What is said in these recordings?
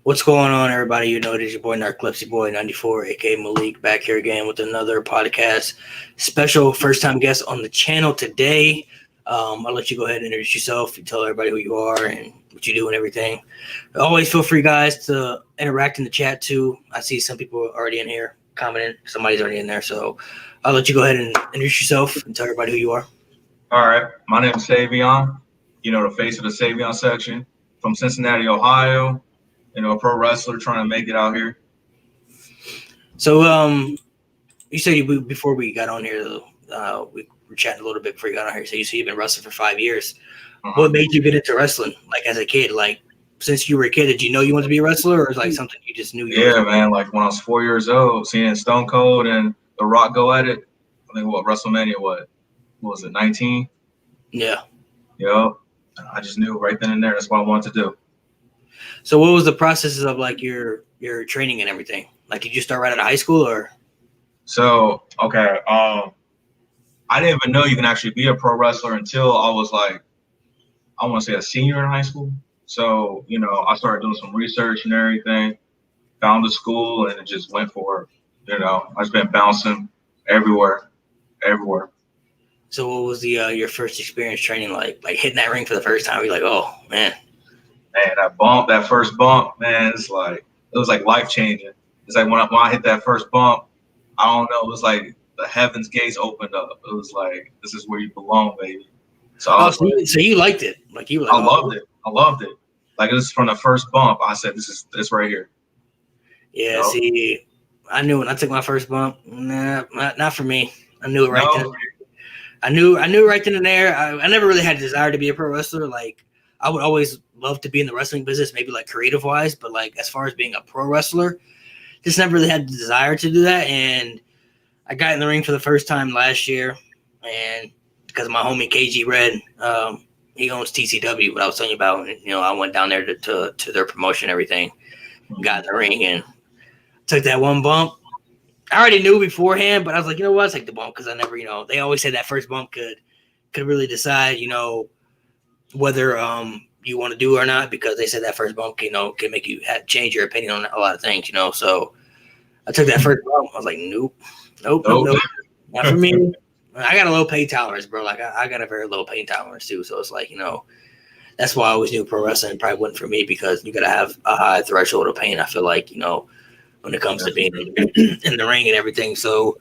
What's going on, everybody? You know, it is your boy Narcolepsy Boy 94, aka Malik, back here again with another podcast. Special first time guest on the channel today. I'll let you go ahead and introduce yourself. You tell everybody who you are and what you do and everything. Always feel free, guys, to interact in the chat too. I see some people already in here commenting. Somebody's already in there, so I'll let you go ahead and introduce yourself and tell everybody who you are. All right, my name is Savion. You know, the face of the Savion Section from Cincinnati, Ohio. You know, a pro wrestler trying to make it out here. So, you said before we got on here, we were chatting a little bit before you got on here. So you said you've been wrestling for 5 years. What made you get into wrestling? Like as a kid, like since you were a kid, did you know you wanted to be a wrestler, or is like something you just knew? Man. Like when I was 4 years old, seeing Stone Cold and The Rock go at it. I think WrestleMania, what was it, 19? Yeah. Yep. I just knew right then and there. That's what I wanted to do. So what was the processes of like your training and everything? Like, did you start right out of high school or? So, okay. I didn't even know you can actually be a pro wrestler until I was like, I want to say a senior in high school. So, you know, I started doing some research and everything, found a school and it just went for it. You know, I've just been bouncing everywhere. So what was the your first experience training like? Like hitting that ring for the first time, you're like, oh man. Man, that first bump, man, it was like life changing. It's like when I hit that first bump, I don't know, it was like the heavens gates opened up. It was like, this is where you belong, baby. So so you liked it. Like you were like, I loved it. Like it was from the first bump, I said, this right here. Yeah, you know? See, I knew when I took my first bump, nah, not for me. I knew it right then. I knew right then and there. I never really had a desire to be a pro wrestler. Like I would always love to be in the wrestling business, maybe like creative wise, but like as far as being a pro wrestler, just never really had the desire to do that. And I got in the ring for the first time last year, and because of my homie KG Red, he owns TCW, what I was telling you about. And, you know, I went down there to their promotion and everything, got in the ring and took that one bump. I already knew beforehand, but I was like, you know what, I'll take the bump because I never, you know, they always say that first bump could really decide, you know, whether you want to do it or not, because they said that first bump, you know, can make you change your opinion on a lot of things, you know. So I took that first bump. I was like, nope, not for me. I got a low pain tolerance, bro. Like I got a very low pain tolerance too. So it's like, you know, that's why I always knew pro wrestling probably wasn't for me, because you got to have a high threshold of pain. I feel like, you know, when it comes to being in the ring and everything. So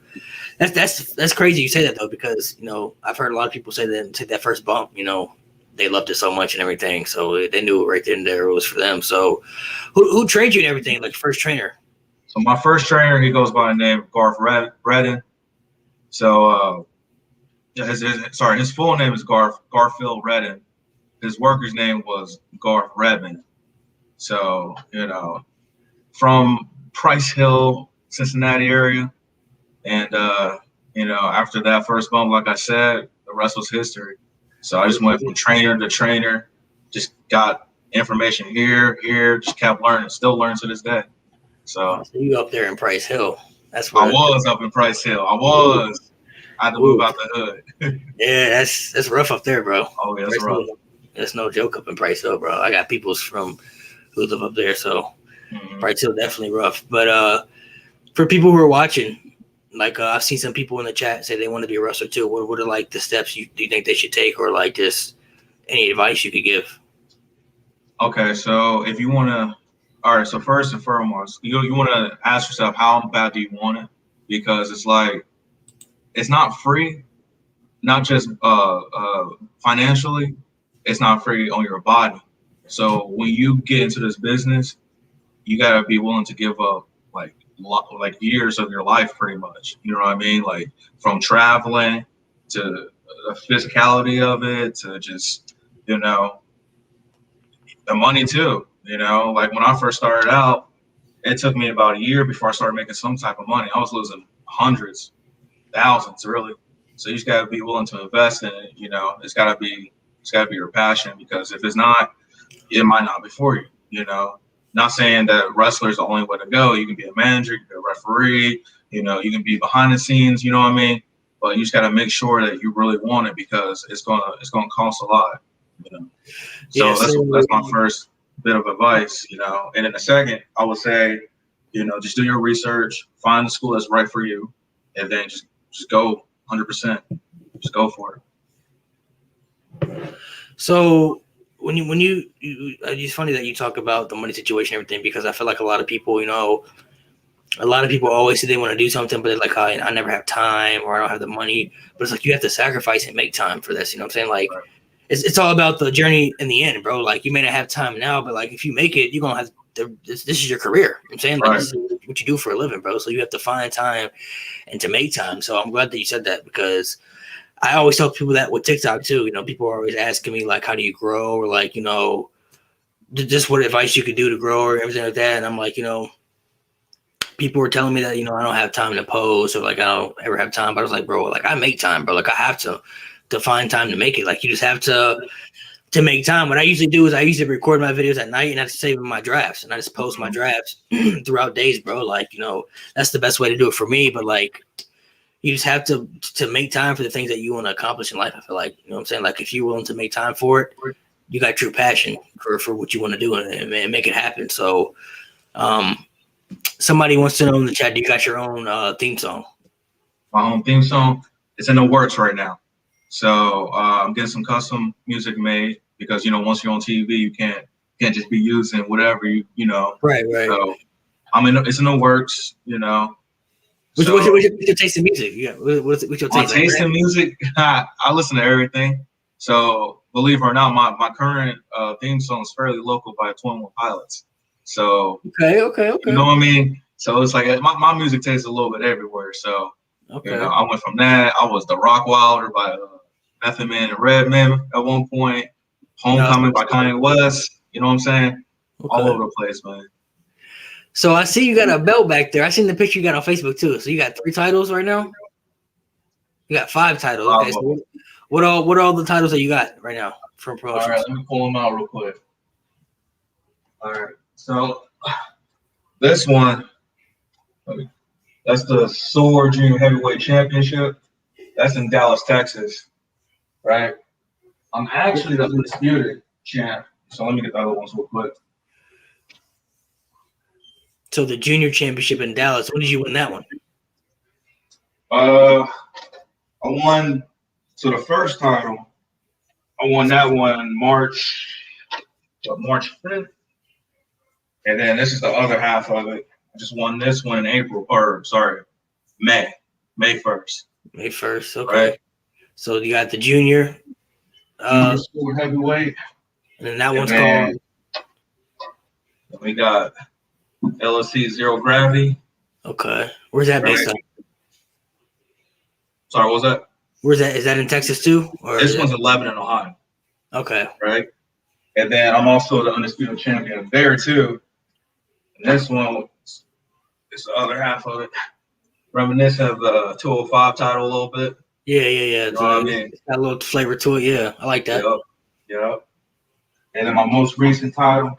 that's crazy you say that though, because, you know, I've heard a lot of people say that take that first bump, you know, they loved it so much and everything. So they knew it right then and there it was for them. So who trained you and everything, like first trainer? So my first trainer, he goes by the name of Garth Redden. So his full name is Garfield Redden. His worker's name was Garth Redman. So, you know, from Price Hill, Cincinnati area. And, you know, after that first bump, like I said, the rest was history. So I just went from trainer to trainer, just got information here, just kept learning, still learn to this day. So you up there in Price Hill. That's where I was up in Price Hill. I had to move out the hood. Yeah, that's rough up there, bro. Oh, yeah, that's rough. That's no joke up in Price Hill, bro. I got people who live up there, so Price Hill definitely rough. But for people who are watching, like I've seen some people in the chat say they want to be a wrestler too. What are like the steps do you think they should take, or like just any advice you could give? Okay, so if you want to, all right. So first and foremost, you want to ask yourself, how bad do you want it? Because it's like, it's not free, not just financially. It's not free on your body. So when you get into this business, you gotta be willing to give up like years of your life, pretty much. You know what I mean? Like from traveling to the physicality of it to just, you know, the money too. You know, like when I first started out, it took me about a year before I started making some type of money. I was losing hundreds, thousands, really. So you just gotta be willing to invest in it. You know, it's gotta be your passion, because if it's not, it might not be for you. You know, not saying that wrestler is the only way to go. You can be a manager, you can be a referee, you know, you can be behind the scenes, you know what I mean? But you just got to make sure that you really want it, because it's gonna cost a lot, you know. So that's my first bit of advice, And in a second, I would say, just do your research, find the school that's right for you, and then just go 100%. Just go for it. So it's funny that you talk about the money situation and everything, because I feel like a lot of people, always say they want to do something, but they're like, I never have time, or I don't have the money. But it's like you have to sacrifice and make time for this. You know what I'm saying? Like, right. It's all about the journey in the end, bro. Like, you may not have time now, but like if you make it, you're gonna have this is your career. You know what I'm saying? Like, right. This is what you do for a living, bro. So you have to find time and to make time. So I'm glad that you said that, because I always tell people that with TikTok too. People are always asking me like, how do you grow, or like, just what advice you could do to grow or everything like that. And I'm like, people were telling me that, I don't have time to post, or like I don't ever have time. But I was like, bro, like I make time, bro. Like I have to find time to make it. Like you just have to make time. What I usually do is I usually record my videos at night, and I just save my drafts, and I just post my drafts throughout days, bro. Like, that's the best way to do it for me. But like, you just have to make time for the things that you want to accomplish in life. I feel like, you know what I'm saying? Like if you're willing to make time for it, you got true passion for what you want to do and make it happen. So, somebody wants to know in the chat, do you got your own theme song? My own theme song? It's in the works right now. So I'm getting some custom music made, because, once you're on TV, you can't just be using whatever you know. Right. So it's in the works, What's your taste in music? Yeah, what's your taste? My taste in music, I listen to everything. So believe it or not, my current theme song is fairly local by 21 Pilots. So okay. You know what I mean? So it's like my music tastes a little bit everywhere. So I went from that. I was the Rock Wilder by Method Man and Redman at one point. Homecoming by Kanye West. You know what I'm saying? Okay. All over the place, man. So I see you got a belt back there. I seen the picture you got on Facebook too. So you got 3 titles right now? You got 5 titles. Okay. So what are all the titles that you got right now from promotions? All right, let me pull them out real quick. All right. So this one, that's the SOAR Junior Heavyweight Championship. That's in Dallas, Texas. Right? I'm actually the undisputed champ. So let me get the other ones real quick. So the junior championship in Dallas, when did you win that one? I won. So the first title, I won that one March 5th. And then this is the other half of it. I just won this one in May 1st. May 1st, okay. Right? So you got the junior. Super heavyweight. And then that one's called. We got LSC Zero Gravity. Okay. Where's that based on? Sorry, what was that? Where's that? Is that in Texas too? Or this one's in Lebanon, Ohio. Okay. Right? And then I'm also the undisputed champion there too. And this one is the other half of it. Reminiscent of the 205 title a little bit. Yeah. You know what I mean? It's got a little flavor to it. Yeah, I like that. Yep. And then my most recent title,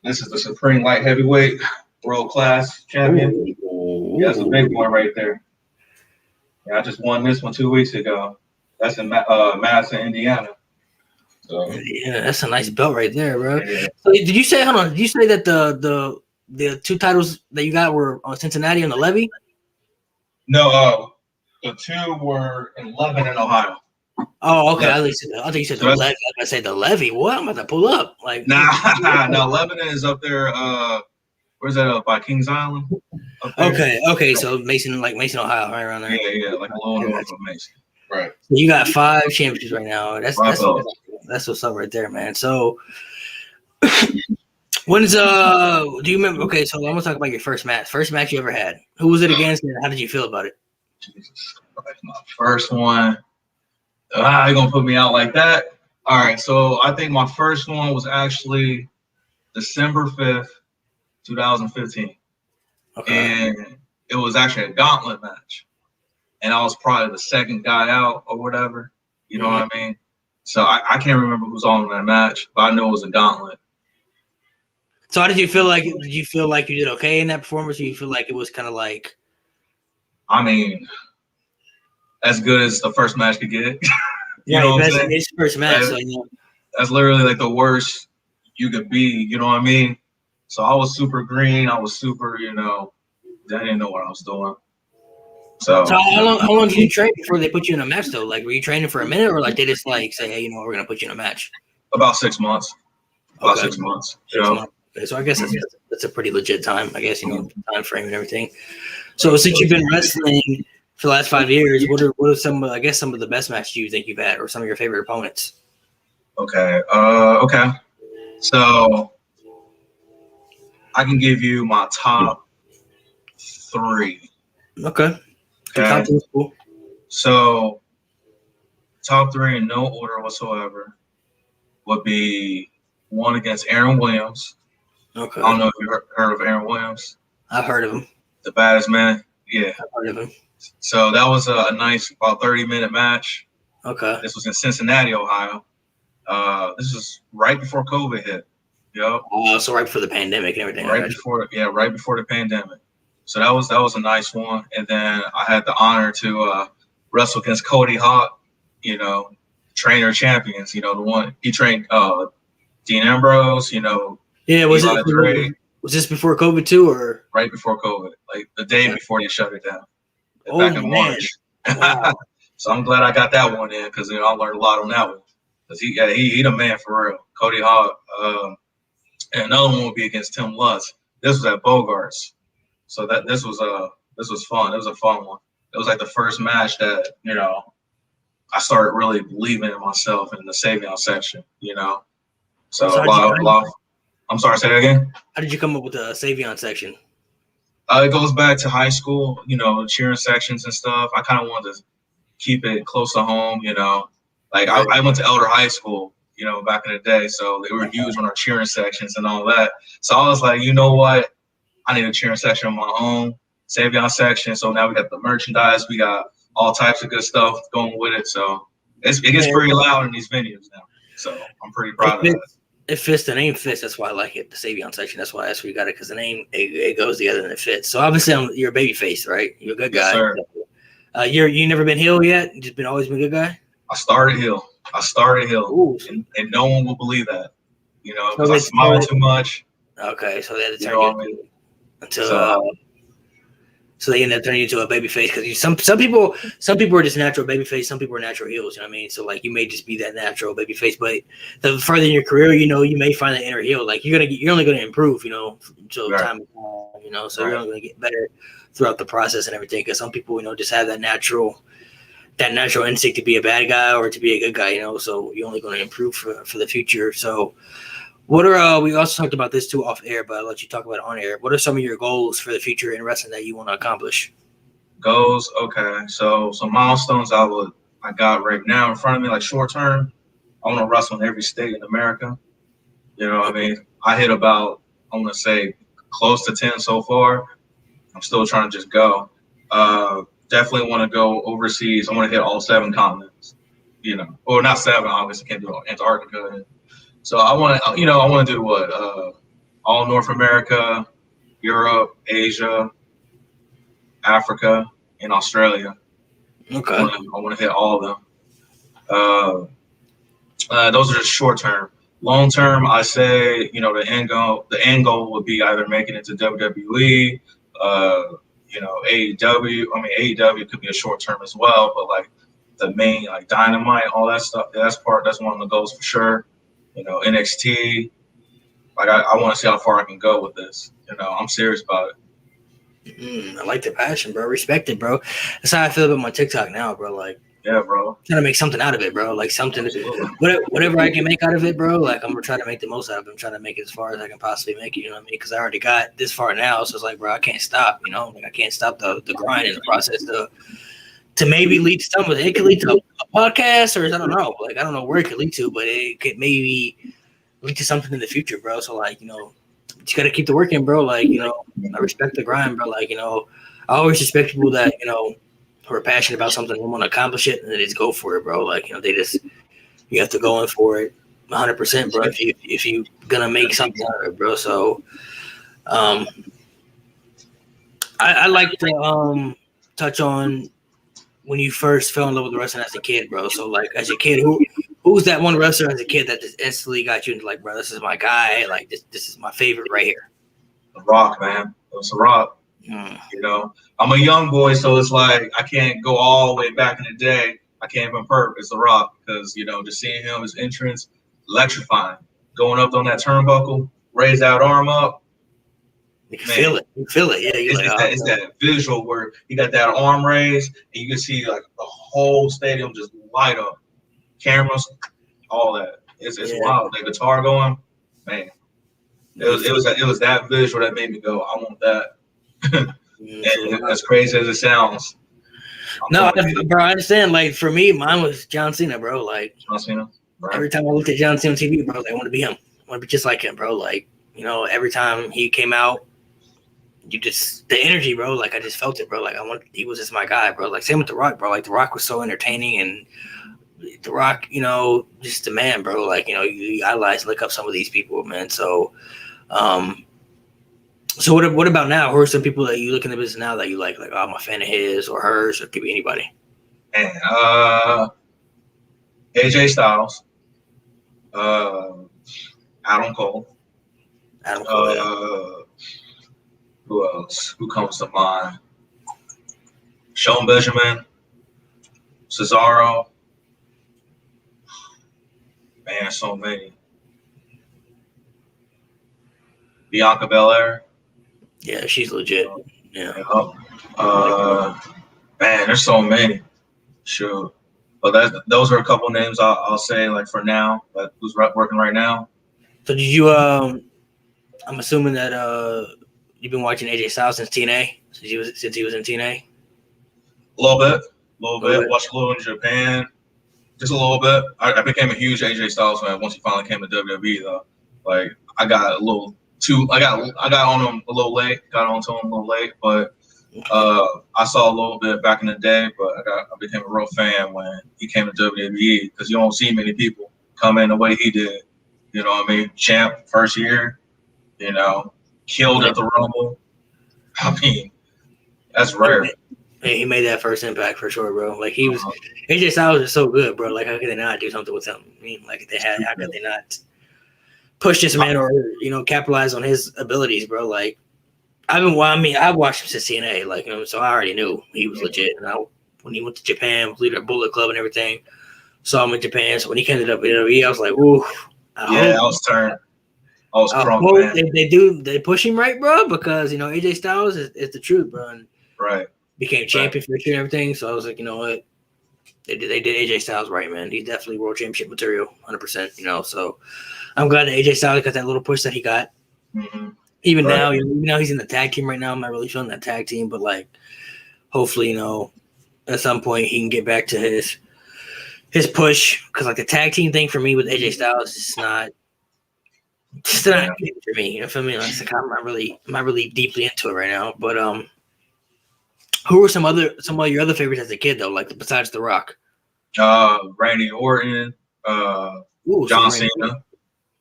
this is the Supreme Light Heavyweight World Class Champion. Ooh. Yeah, it's a big one right there. Yeah, I just won this one 2 weeks ago. That's in Madison, Indiana. So yeah, that's a nice belt right there, bro. Yeah. So did you say? Hold on. Did you say that the 2 titles that you got were on Cincinnati and the Levy? No, the 2 were in Lebanon, Ohio. Oh, okay. I think you said the Levy. I said the Levy. What? I'm about to pull up. Like, no, Lebanon is up there. Where's that up by Kings Island? Okay. So Mason, Ohio, right around there. Yeah, like a little north of Mason. Right. So you got 5 championships right now. That's what's up right there, man. So when's do you remember? Okay, so I'm gonna talk about your first match you ever had. Who was it against, and how did you feel about it? Jesus Christ, my first one. You're gonna put me out like that? All right, so I think my first one was actually December 5th, 2015. Okay. And it was actually a gauntlet match. And I was probably the second guy out or whatever. You know what I mean? So I can't remember who was on that match, but I know it was a gauntlet. So how did you feel like? Did you feel like you did okay in that performance, or you feel like it was kind of like? I mean, as good as the first match could get. You know what I'm saying? It's first match. That's literally like the worst you could be. You know what I mean? So I was super green. I was super, I didn't know what I was doing. So how long did you train before they put you in a match though? Like, were you training for a minute, or like they just like say, hey, we're gonna put you in a match? about 6 months. About Okay. 6 months. 6 months. Okay, so I guess that's a pretty legit time. I guess time frame and everything. So since you've been wrestling for the last 5 years, what are some of the best matches you think you've had, or some of your favorite opponents? Okay. Okay. So I can give you my top 3. Okay. Okay. Cool. So top 3 in no order whatsoever would be one against Aaron Williams. Okay. I don't know if you heard of Aaron Williams. I've heard of him. The baddest man. Yeah. I've heard of him. So that was a nice about 30-minute match. Okay. This was in Cincinnati, Ohio. This was right before COVID hit. Yep. So right before the pandemic and everything. Right before the pandemic. So that was a nice one. And then I had the honor to wrestle against Cody Hawk, trainer champions, the one he trained Dean Ambrose, Yeah, was this before COVID too, or right before COVID, like the day before they shut it down? Oh, back in man. March. Wow. So I'm glad I got that one in because I learned a lot on that one. Because he the man for real. Cody Hawk. And another one would be against Tim Lutz. This was at Bogart's. So this was fun. It was a fun one. It was like the first match that, I started really believing in myself in the Savion section, So a lot. I'm sorry, say that again. How did you come up with the Savion section? It goes back to high school, cheering sections and stuff. I kind of wanted to keep it close to home, Like I went to Elder High School, back in the day, so they were huge on our cheering sections and all that. So I was like, you know what? I need a cheering section of my own, Savion section. So now we got the merchandise, we got all types of good stuff going with it. So it gets pretty loud in these venues now. So I'm pretty proud of that. It fits. The name fits. That's why I like it. The Savion section. That's why we got it, because the name it goes together and it fits. So obviously you're a baby face, right? You're a good guy. Yes, sir. You never been heel yet? You just always been a good guy? I started heel. And no one will believe that. Because I smile too much. Okay, so they had to turn you so they end up turning you into a baby face, because some people are just natural baby face, some people are natural heels. You know what I mean? So like you may just be that natural baby face, but the further in your career, you may find that inner heel. Like you're only gonna improve, until time is on, So you're only gonna get better throughout the process and everything. Because some people, just have that natural instinct to be a bad guy or to be a good guy, So you're only gonna improve for the future. So what are we also talked about this too off air, but I'll let you talk about it on air. What are some of your goals for the future in wrestling that you want to accomplish? Goals, okay. So some milestones I got right now in front of me, like short term. I want to wrestle in every state in America. You know what I mean? I hit about, I want to say, close to 10 so far. I'm still trying to just go. Definitely want to go overseas. I want to hit all 7 continents. Or not 7, obviously can't do Antarctica. So I want to do what? All North America, Europe, Asia, Africa, and Australia. Okay. I want to hit all of them. Those are just short term. Long term, I say, the end goal would be either making it to WWE, AEW. I mean, AEW could be a short term as well, but like the main, like Dynamite, all that stuff, that's one of the goals for sure. NXT. Like I want to see how far I can go with this. I'm serious about it. I like the passion, bro. Respect it, bro. That's how I feel about my TikTok now, bro. Like, yeah, bro. Trying to make something out of it, bro. Like something, whatever I can make out of it, bro. Like I'm gonna try to make the most out of it. I'm trying to make it as far as I can possibly make it. You know what I mean? Because I already got this far now, so it's like, bro, I can't stop. Like I can't stop the grind and the process to maybe lead to something. It could lead to a podcast, or I don't know. Like I don't know where it could lead to, but it could maybe lead to something in the future, bro. So like, you gotta keep the work in, bro. Like, I respect the grind, bro. Like, I always respect people that, who are passionate about something and want to accomplish it, and they just go for it, bro. Like, you have to go in for it 100%, bro. If you gonna make something out of it, bro. So, I like to touch on when you first fell in love with wrestling as a kid, bro. So like as a kid, who Who's that one wrestler as a kid that just instantly got you into like, bro, this is my guy. Like this is my favorite right here. The Rock, man. It was The Rock. You know, I'm a young boy, so it's like I can't go all the way back in the day. I can't even purpose The Rock because, you know, just seeing him, his entrance, electrifying. Going up on that turnbuckle, raise that arm up. You can feel it. You feel it. Yeah, It's that visual where you got that arm raised and you can see like the whole stadium just light up. Cameras, all that. It's wild. The guitar going, man. It was that visual that made me go, I want that. And as crazy as it sounds. No, bro, I understand. Like for me, mine was John Cena, bro. Like John Cena. Right. Every time I looked at John Cena on TV, bro, I want to be him. I want to be just like him, bro. Like, you know, every time he came out, the energy, bro. Like I just felt it, bro. Like he was just my guy, bro. Like same with The Rock, bro. Like The Rock was so entertaining, and The Rock, you know, just the man, bro. Like, you know, you idolize, look up some of these people, man. So, so what about now? Who are some people that you look in the business now that you like? Like, oh, I'm a fan of his or hers, or it could be anybody. And AJ Styles, Adam Cole. Who else? Who comes to mind? Sean Benjamin, Cesaro. Man, so many. Bianca Belair. Yeah, she's legit. Yeah. Man, there's so many. Sure. But those are a couple names I'll say like for now. Like who's working right now. So did you? I'm assuming that you've been watching AJ Styles since TNA. Since he was in TNA. A little bit. Watched a little in Japan. Just a little bit. I became a huge AJ Styles fan once he finally came to WWE though. Like I got on him a little late. Got onto him a little late, but I saw a little bit back in the day. But I became a real fan when he came to WWE because you don't see many people come in the way he did. You know what I mean? Champ first year. You know, killed at the Rumble. I mean, that's rare. He made that first impact for sure, bro. Like he was, AJ Styles is so good, bro. Like how could they not do something with him? I mean, like how could they not push this man or capitalize on his abilities, bro? Like I've watched him since TNA, like so I already knew he was legit. And when he went to Japan, leader of Bullet Club and everything, saw him in Japan. So when he came to WWE, I was like, ooh, I was turned. I was crunk, man. They push him right, bro, because AJ Styles is the truth, bro. And right. Became champion for sure and everything. So I was like, you know what? They did AJ Styles right, man. He's definitely world championship material, 100%. So I'm glad that AJ Styles got that little push that he got. Mm-hmm. Even now, he's in the tag team right now. I'm not really feeling that tag team, but like, hopefully, at some point he can get back to his push. Because like the tag team thing for me with AJ Styles is not good for me. You feel me? Like, I'm not really deeply into it right now. But who were some of your other favorites as a kid though? Like besides The Rock? Randy Orton, John Cena.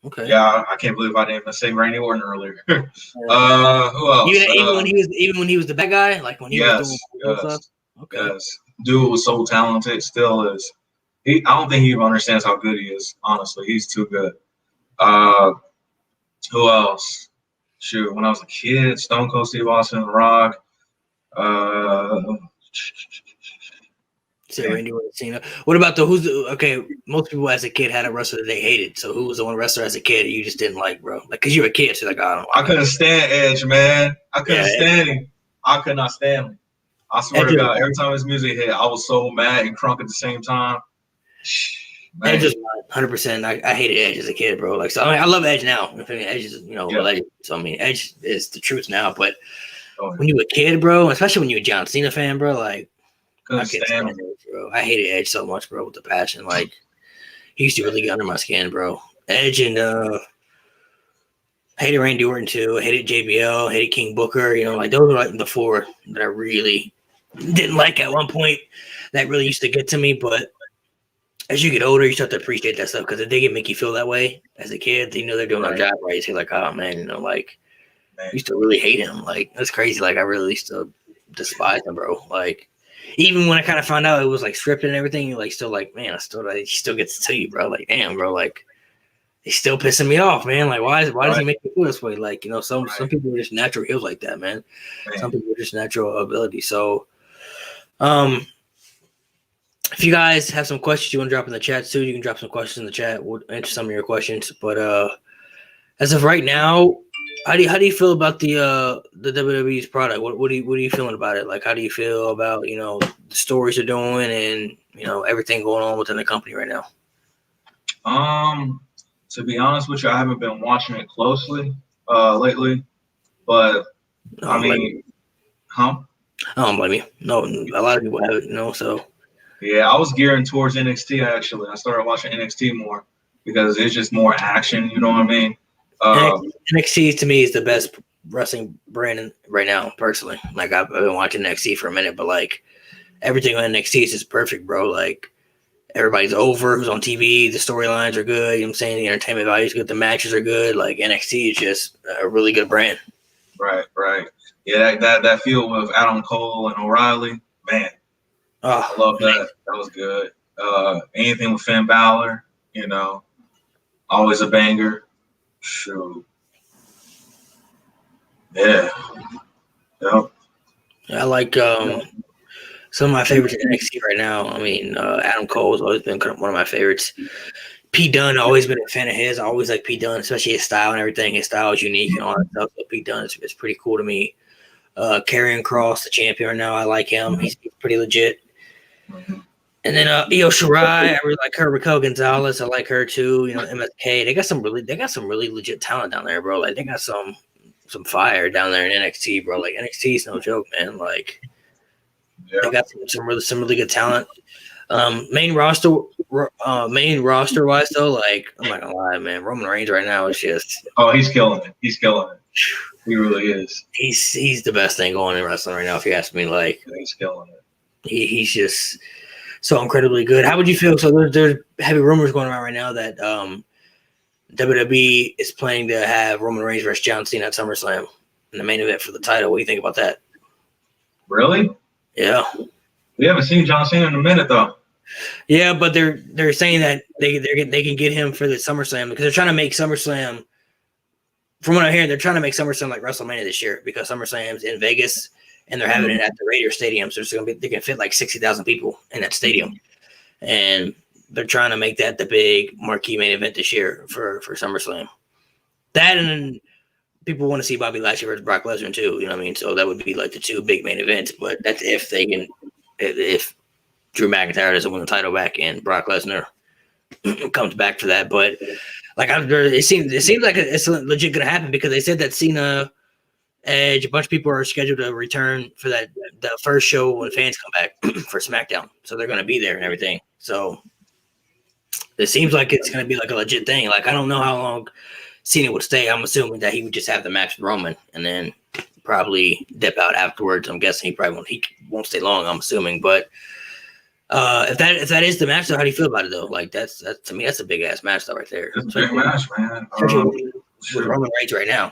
Okay. Yeah, I can't believe I didn't even say Randy Orton earlier. Who else? Even when he was the bad guy, like when he was doing stuff. Okay. Yes, dude was so talented, still is. I don't think he even understands how good he is. Honestly, he's too good. Who else? Shoot, when I was a kid, Stone Cold Steve Austin, The Rock. Say Randy Orton, Cena. What about most people as a kid had a wrestler that they hated. So who was the one wrestler as a kid you just didn't like, bro? Like, cause you were a kid, so like, I don't know. I couldn't stand Edge, man. I couldn't stand him. I could not stand him. I swear to God, every time his music hit, I was so mad and crunk at the same time. Man. Edge is 100%. I hated Edge as a kid, bro. Like, so I love Edge now. I mean, Edge is a legend. So I mean, Edge is the truth now. But when you were a kid, bro, especially when you were a John Cena fan, bro, like. I can't stand Edge, bro. I hated Edge so much, bro, with the passion. Like, he used to really get under my skin, bro. Edge and hated Randy Orton too. Hated JBL. Hated King Booker. Like those were like the four that I really didn't like at one point. That really used to get to me. But as you get older, you start to appreciate that stuff because if they can make you feel that way as a kid, they're doing their job right. So you're like, oh man, like I used to really hate him. Like that's crazy. Like I really used to despise him, bro. Like. even when I kind of found out it was like scripted and everything, you're like still like, man, he still gets to tell you, bro. Like, damn, bro, like he's still pissing me off, man. Like, why does he make me feel this way? Like, you know, some people are just natural heels like that, man. Some people are just natural ability. So, if you guys have some questions you want to drop in the chat too, you can drop some questions in the chat. We'll answer some of your questions. But as of right now, how do you feel about the WWE's product? What are you feeling about it? Like, how do you feel about, you know, the stories they're doing and, you know, everything going on within the company right now? To be honest with you, I haven't been watching it closely lately, but I mean, I don't blame you. No, a lot of people have it, you know. So yeah, I was gearing towards NXT actually. I started watching NXT more because it's just more action. You know what I mean? NXT to me is the best wrestling brand right now, personally. Like I've been watching NXT for a minute, but like everything on NXT is just perfect, bro. Like everybody's over who's on TV, the storylines are good, you know what I'm saying? The entertainment value is good, the matches are good. Like NXT is just a really good brand. Right. Yeah, that feud with Adam Cole and O'Reilly, man. I love that. That was good. Anything with Finn Balor, you know, always a banger. Shoot. Yeah. Yep. I like some of my favorites in NXT right now. I mean, Adam Cole has always been one of my favorites. Pete Dunne, always been a fan of his. I always like Pete Dunne, especially his style and everything. His style is unique and all that stuff. So Pete Dunne is pretty cool to me. Karrion Kross, the champion right now, I like him. He's pretty legit. And then Io Shirai, I really like her. Raquel Gonzalez, I like her too. You know, MSK. They got some really legit talent down there, bro. Like they got some fire down there in NXT, bro. Like NXT is no joke, man. Like they got some really good talent. Main roster wise though, like I'm not gonna lie, man. Roman Reigns right now is just he's killing it. He really is. He's the best thing going in wrestling right now, if you ask me. Like he's killing it. He's just so incredibly good. How would you feel? So there's heavy rumors going around right now that WWE is planning to have Roman Reigns versus John Cena at SummerSlam in the main event for the title. What do you think about that? Really? Yeah. We haven't seen John Cena in a minute though. Yeah, but they're saying that they can get him for the SummerSlam because they're trying to make SummerSlam. From what I'm hearing, they're trying to make SummerSlam like WrestleMania this year because SummerSlam's in Vegas and they're having it at the Raiders Stadium, so they can fit like 60,000 people in that stadium, and they're trying to make that the big marquee main event this year for SummerSlam. That and people want to see Bobby Lashley versus Brock Lesnar too. You know what I mean? So that would be like the two big main events. But that's if they can, if Drew McIntyre doesn't win the title back and Brock Lesnar comes back for that. But like it seems like it's legit going to happen because they said that Cena, Edge, a bunch of people are scheduled to return for the first show when fans come back for SmackDown. So they're going to be there and everything. So it seems like it's going to be like a legit thing. Like I don't know how long Cena would stay. I'm assuming that he would just have the match with Roman and then probably dip out afterwards. I'm guessing he won't stay long. I'm assuming, but. If that is the match, though, how do you feel about it though? Like that's to me, that's a big ass match though, right there. It's a big match, man. With Roman Reigns right now,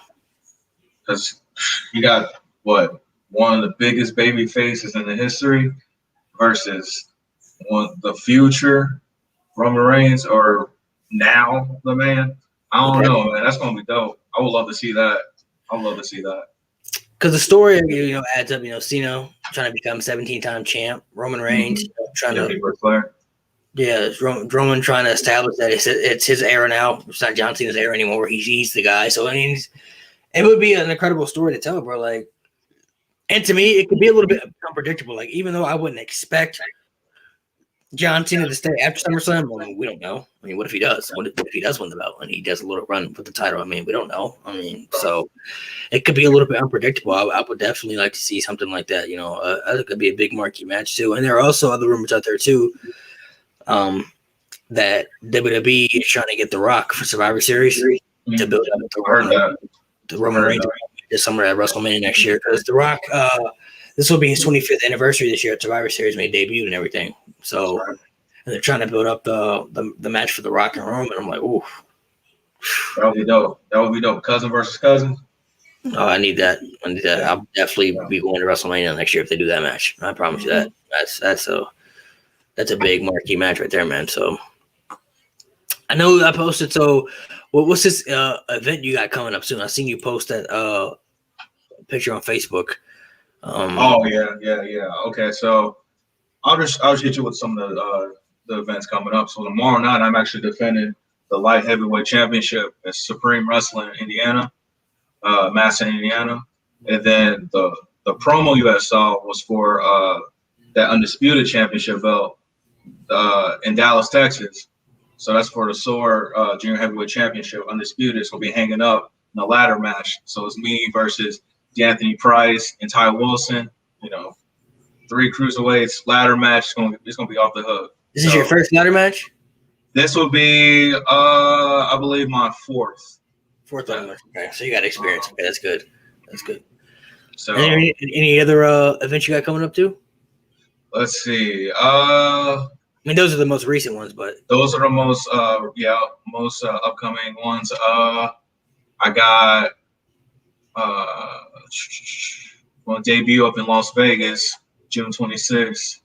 because you got one of the biggest baby faces in the history versus the future Roman Reigns or now the man. I don't know, man. That's gonna be dope. I would love to see that. Because the story, adds up. Cena trying to become 17-time champ. Roman Reigns trying to. Yeah, Roman trying to establish that it's his era now. It's not John Cena's era anymore. He's the guy. So I mean, it would be an incredible story to tell, bro. Like, and to me, it could be a little bit unpredictable. Like, even though I wouldn't expect John Cena to stay after SummerSlam, I mean, we don't know. I mean, what if he does? What if he does win the belt and he does a little run with the title? I mean, we don't know. I mean, so it could be a little bit unpredictable. I would definitely like to see something like that. It could be a big marquee match too. And there are also other rumors out there too, that WWE is trying to get The Rock for Survivor Series to build up the Roman Reigns this summer at WrestleMania next year because The Rock. This will be his 25th anniversary this year at Survivor Series when he debuted and everything. So and they're trying to build up the match for The Rock and Roman. I'm like, ooh. That would be dope. Cousin versus cousin. Oh, I need that. Yeah. I'll definitely be going to WrestleMania next year if they do that match. I promise you that. That's a big marquee match right there, man. So I know I posted. So what's this event you got coming up soon? I seen you post that picture on Facebook. Oh yeah. Okay, so I'll just hit you with some of the events coming up. So tomorrow night, I'm actually defending the light heavyweight championship at Supreme Wrestling in Indiana, Madison, Indiana, and then the promo you guys saw was for that undisputed championship belt in Dallas, Texas. So that's for the SOAR Junior Heavyweight Championship, undisputed. It's gonna be hanging up in a ladder match. So it's me versus D'Anthony Price and Ty Wilson. You know, 3 cruiserweights ladder match. It's gonna be off the hook. This is your first ladder match? This will be, I believe, my fourth. Fourth ladder match. Okay, so you got experience. Okay, that's good. That's good. So any other events you got coming up too? Let's see. I mean, those are the most recent ones, but those are the most upcoming ones. I got well, debut up in Las Vegas, June 26th.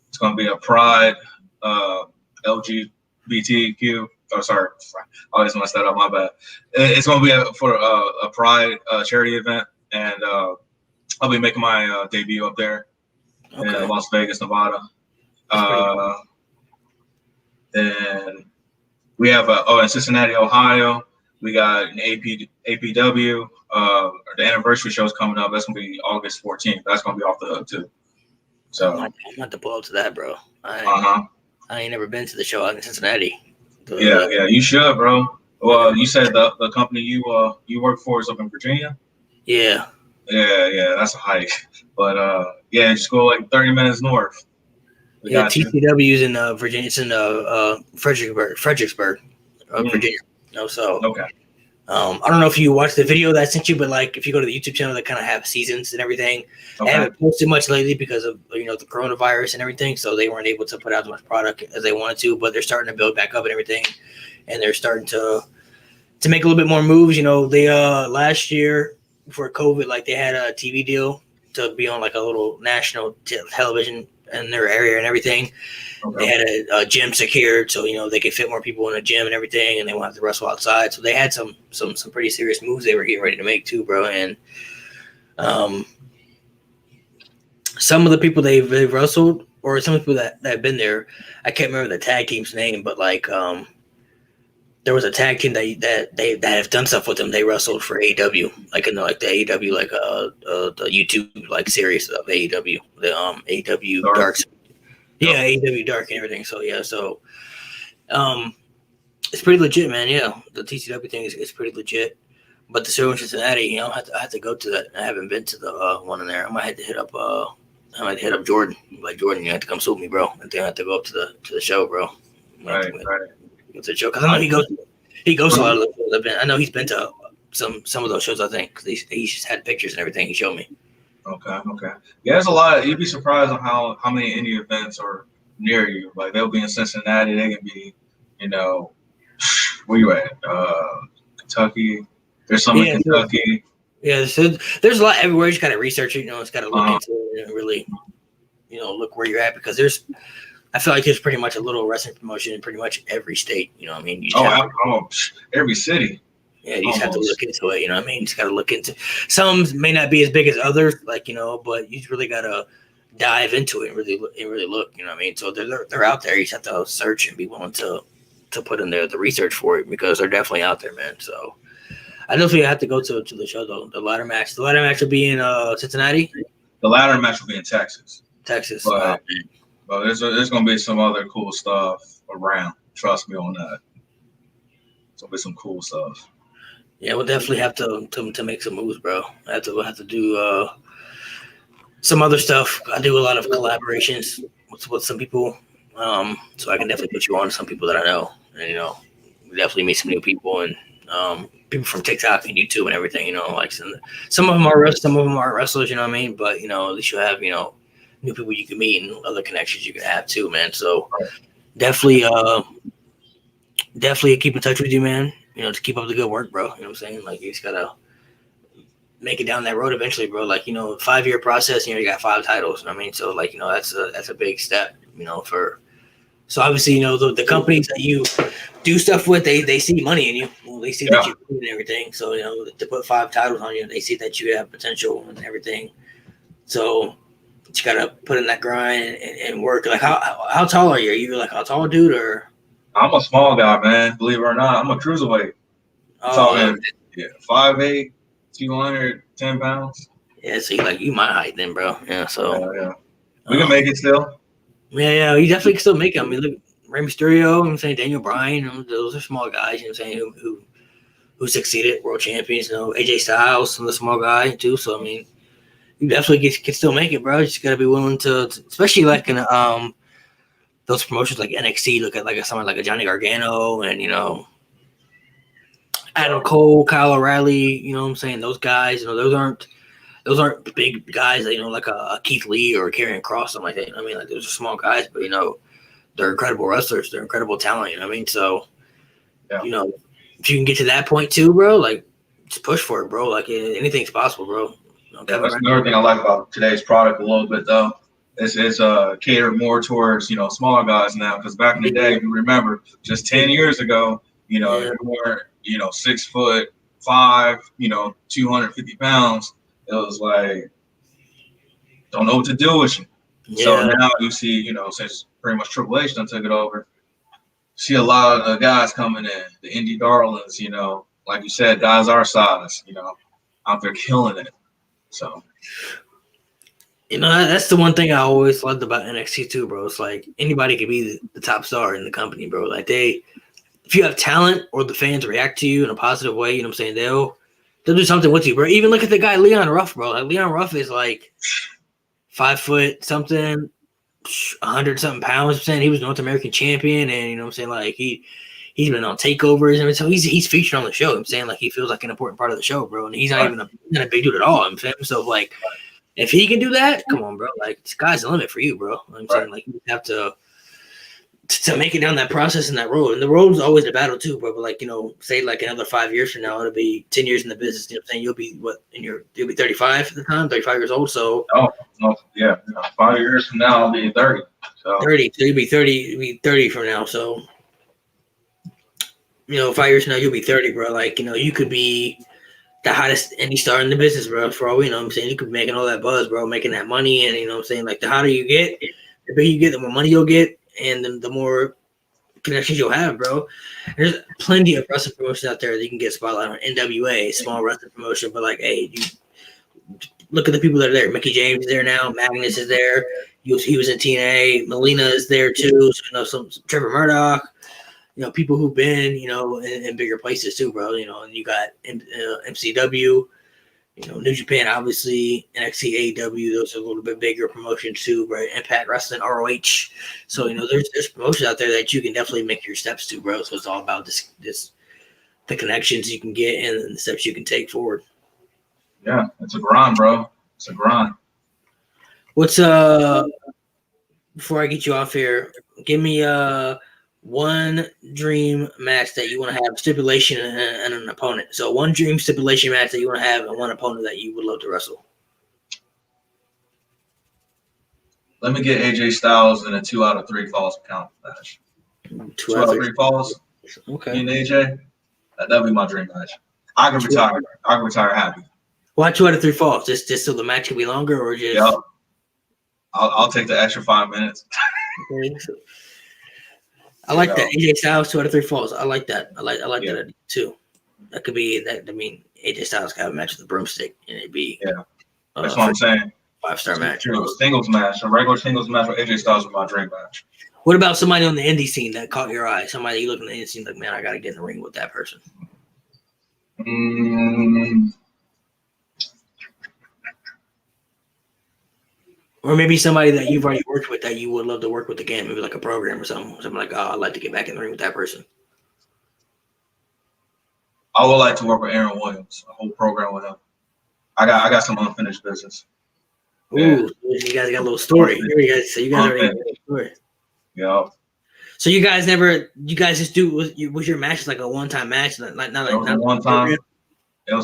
It's gonna be a Pride LGBTQ. Oh, sorry, I always mess that up. My bad. It's gonna be for a Pride charity event, and I'll be making my debut up there in Las Vegas, Nevada. Then we have in Cincinnati, Ohio. We got an APW. The anniversary show is coming up. That's gonna be August 14th. That's gonna be off the hook too. So I'm not to pull up to that, bro. I ain't never been to the show out in Cincinnati. Yeah, you should, bro. Well, you said the company you work for is up in Virginia. Yeah. Yeah, that's a hike. But just go like 30 minutes north. TCW's in Virginia. It's in Fredericksburg, Virginia. No, so okay. I don't know if you watched the video that I sent you, but like if you go to the YouTube channel, they kind of have seasons and everything. Okay. I haven't posted much lately because of the coronavirus and everything, so they weren't able to put out as much product as they wanted to. But they're starting to build back up and everything, and they're starting to make a little bit more moves. They last year before COVID, like they had a TV deal to be on like a little national television in their area and everything. Okay. They had a gym secured, so they could fit more people in a gym and everything, and they won't have to wrestle outside. So they had some pretty serious moves they were getting ready to make too, bro. And some of the people they've wrestled, or some people that have been there, I can't remember the tag team's name, but like there was a tag team that have done stuff with them. They wrestled for AEW, like in the AEW, like the YouTube like series of AEW, the AEW Dark. Yeah, AEW Dark and everything. So yeah, it's pretty legit, man. Yeah, the TCW thing is pretty legit. But the show in Cincinnati, I have to go to that. I haven't been to the one in there. I might have to hit up Jordan. Like Jordan, you have to come with me, bro. I think I have to go up to the show, bro. Right. To the show, because I know he goes to a lot of those shows. I know he's been to some of those shows. I think because he just had pictures and everything. He showed me. Okay. Yeah, there's a lot. You'd be surprised on how many indie events are near you. Like they'll be in Cincinnati. They can be, where you at? Kentucky. There's some in Kentucky. Yeah, so there's a lot everywhere. You just gotta research it. It's gotta look into it and really, look where you're at because I feel like there's pretty much a little wrestling promotion in pretty much every state. You know what I mean? Every city. Yeah, you just have to look into it. You know what I mean? You just got to look into. Some may not be as big as others, but you really got to dive into it and really look. You know what I mean? So they're out there. You just have to search and be willing to put in there the research for it because they're definitely out there, man. So I definitely have to go to the show though. The ladder match will be in Cincinnati. The ladder match will be in Texas. But there's gonna be some other cool stuff around. Trust me on that. There's gonna be some cool stuff. Yeah, we'll definitely have to make some moves, bro. I have to do some other stuff. I do a lot of collaborations with some people, so I can definitely put you on to some people that I know, and we definitely meet some new people and people from TikTok and YouTube and everything. Like some of them are wrestlers, some of them aren't wrestlers. You know what I mean? But at least you have new people you can meet and other connections you can have too, man. So definitely keep in touch with you, man. To keep up the good work, bro. You know what I'm saying? Like you just gotta make it down that road eventually, bro. Like, 5-year process, you got 5 titles. I mean, so like, that's a big step, for. So obviously, the companies that you do stuff with, they see money in you. Well, they see that you do and everything. So to put 5 titles on you, they see that you have potential and everything. So you gotta put in that grind and work. Like, how tall are you? Are you like a tall dude or? I'm a small guy, man. Believe it or not, I'm a cruiserweight. Oh, yeah, 5'8", 210 pounds. Yeah, so you my height then, bro. Yeah, so yeah. We can make it still. Yeah, you definitely can still make it. I mean, look, Rey Mysterio, I'm saying Daniel Bryan, those are small guys, I'm saying, who succeeded, world champions, AJ Styles, some of the small guy too. So I mean, you definitely can still make it, bro. You just gotta be willing to, especially like in those promotions like NXT. Look at like someone like a Johnny Gargano and Adam Cole, Kyle O'Reilly. You know what I'm saying? Those guys, those aren't big guys, like a Keith Lee or a Karrion Kross, something like that. I mean, like those are small guys, but they're incredible wrestlers. They're incredible talent. You know what I mean? So, if you can get to that point too, bro, like just push for it, bro. Like anything's possible, bro. That's another thing I like about today's product a little bit, though. It's catered more towards smaller guys now. Because back in the day, if you remember, just 10 years ago, you weren't 6'5", 250 pounds. It was like don't know what to do with you. Yeah. So now you see, since pretty much Triple H done took it over, see a lot of the guys coming in, the Indy darlings, like you said, guys our size, out there killing it. So, that's the one thing I always loved about NXT too, bro. It's like anybody could be the top star in the company, bro. Like if you have talent or the fans react to you in a positive way, I'm saying, they'll do something with you, bro. Even look at the guy Leon Ruff, bro. Like Leon Ruff is like 5 foot something, 100 something pounds. I'm saying he was North American champion, and I'm saying like he's been on takeovers, and so he's featured on the show. I'm saying like he feels like an important part of the show, bro. And he's not even a big dude at all. I'm saying so like if he can do that, come on, bro. Like sky's the limit for you, bro. I'm saying like you have to make it down that process and that road. And the road's always a battle too, bro. But like, say like another 5 years from now, it'll be 10 years in the business. You know what I'm saying? You'll be you'll be 35 at the time, 35 years old. So 5 years from now I'll be 30. So 30. So you'll be 30 from now. So 5 years from now you'll be 30, bro. Like, you could be the hottest indie star in the business, bro. For all we know, I'm saying you could be making all that buzz, bro, making that money, and I'm saying like the hotter you get, the bigger you get, the more money you'll get. And then the more connections you'll have, bro. There's plenty of wrestling promotions out there that you can get spotlight on. NWA, small wrestling promotion, but like, hey, you look at the people that are there. Mickey James is there now. Magnus is there. He was in TNA. Melina is there too. So, some Trevor Murdoch. People who've been, in bigger places too, bro. And you got MCW. New Japan, obviously, NXT, AEW, those are a little bit bigger promotions too, right? Impact Wrestling, ROH. So, there's promotions out there that you can definitely make your steps to, bro. So it's all about this the connections you can get and the steps you can take forward. Yeah, it's a grind, bro. It's a grind. What's before I get you off here, give me one dream match that you want to have, stipulation and an opponent. So one dream stipulation match that you want to have and one opponent that you would love to wrestle. Let me get AJ Styles in a 2 out of 3 falls count match. 2 out of 3 falls. Okay. And AJ, that'd be my dream match. I can retire. I can retire happy. Why 2 out of 3 falls? Just so the match can be longer, or just? Yeah. I'll take the extra 5 minutes. Okay. I like that. AJ Styles 2 out of 3 falls. I like that. I like that too. That could be that. I mean, AJ Styles could have a match with the broomstick, and it'd be that's what I'm saying. 5-star match. Singles match, a regular singles match with AJ Styles was my dream match. What about somebody on the indie scene that caught your eye? Somebody you look in the indie scene like, man, I got to get in the ring with that person. Or maybe somebody that you've already worked with that you would love to work with again, maybe like a program or something. Something like, oh, I'd like to get back in the ring with that person. I would like to work with Aaron Williams, a whole program with him. I got some unfinished business. Ooh, you guys got a little story. Here you guys. So you guys already got a little story. Yeah. So you guys just do was your match like a one-time match? It was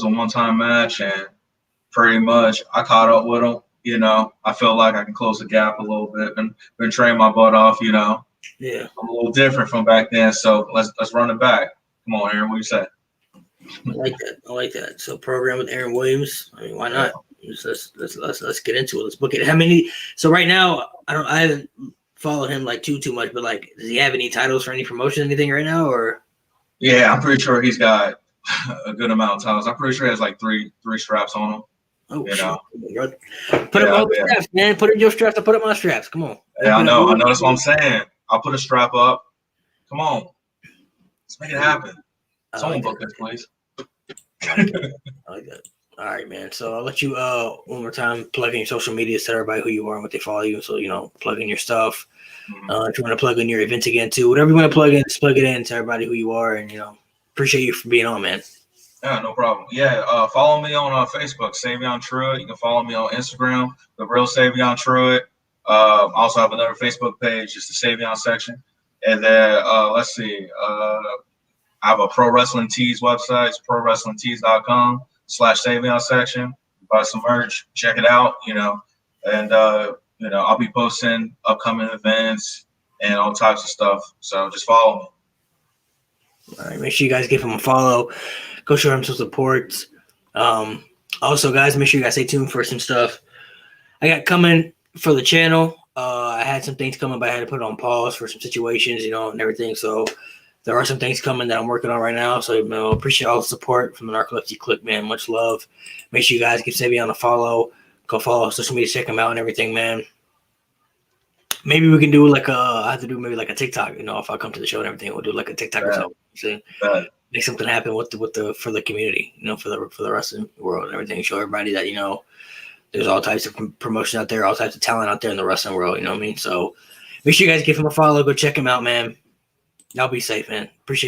a one-time match, and pretty much. I caught up with him. You know, I feel like I can close the gap a little bit. Been training my butt off. You know, Yeah, I'm a little different from back then. So let's run it back. Come on, Aaron. What do you say? I like that. I like that. So program with Aaron Williams. I mean, why not? Let's get into it. Let's book it. How many? So right now, I haven't followed him like too much, but like, does he have any titles for any promotion, anything right now, or? Yeah, I'm pretty sure he's got a good amount of titles. I'm pretty sure he has like three straps on him. Oh, you know? Put him on the straps, man. Put in your straps. I put up my straps. Come on. Yeah, I know. That's what I'm saying. I'll put a strap up. Come on. Let's make it happen. Someone book this, please. I like that. All right, man. So I'll let you one more time plug in your social media, tell everybody who you are and what they follow you. So, you know, plug in your stuff. If you want to plug in your events again too, whatever you want to plug in, just plug it in to everybody who you are, and you know, appreciate you for being on, man. Yeah, no problem. Yeah, follow me on Facebook, Savion Truitt. You can follow me on Instagram, The Real Savion Truitt. I also have another Facebook page, just the Savion Section. And then let's see, I have a Pro Wrestling Tees website. It's prowrestlingtees.com/Savion Section. Buy some merch, check it out. You know, and you know, I'll be posting upcoming events and all types of stuff. So just follow me. All right, make sure you guys give him a follow. Go show him some support. Also, guys, make sure you guys stay tuned for some stuff I got coming for the channel. I had some things coming, but I had to put it on pause for some situations, you know, and everything. So there are some things coming that I'm working on right now. So, you know, appreciate all the support from the Narcolepsy Click, man. Much love. Make sure you guys give Savion a follow. Go follow us, social media, check him out and everything, man. Maybe we can do like I have to do maybe like a TikTok, you know, if I come to the show and everything, we'll do like a TikTok or something. See? Make something happen with the for the community, you know, for the wrestling world and everything. Show everybody that, you know, there's all types of promotion out there, all types of talent out there in the wrestling world, you know what I mean? So make sure you guys give him a follow, go check him out, man. Y'all be safe, man. Appreciate it.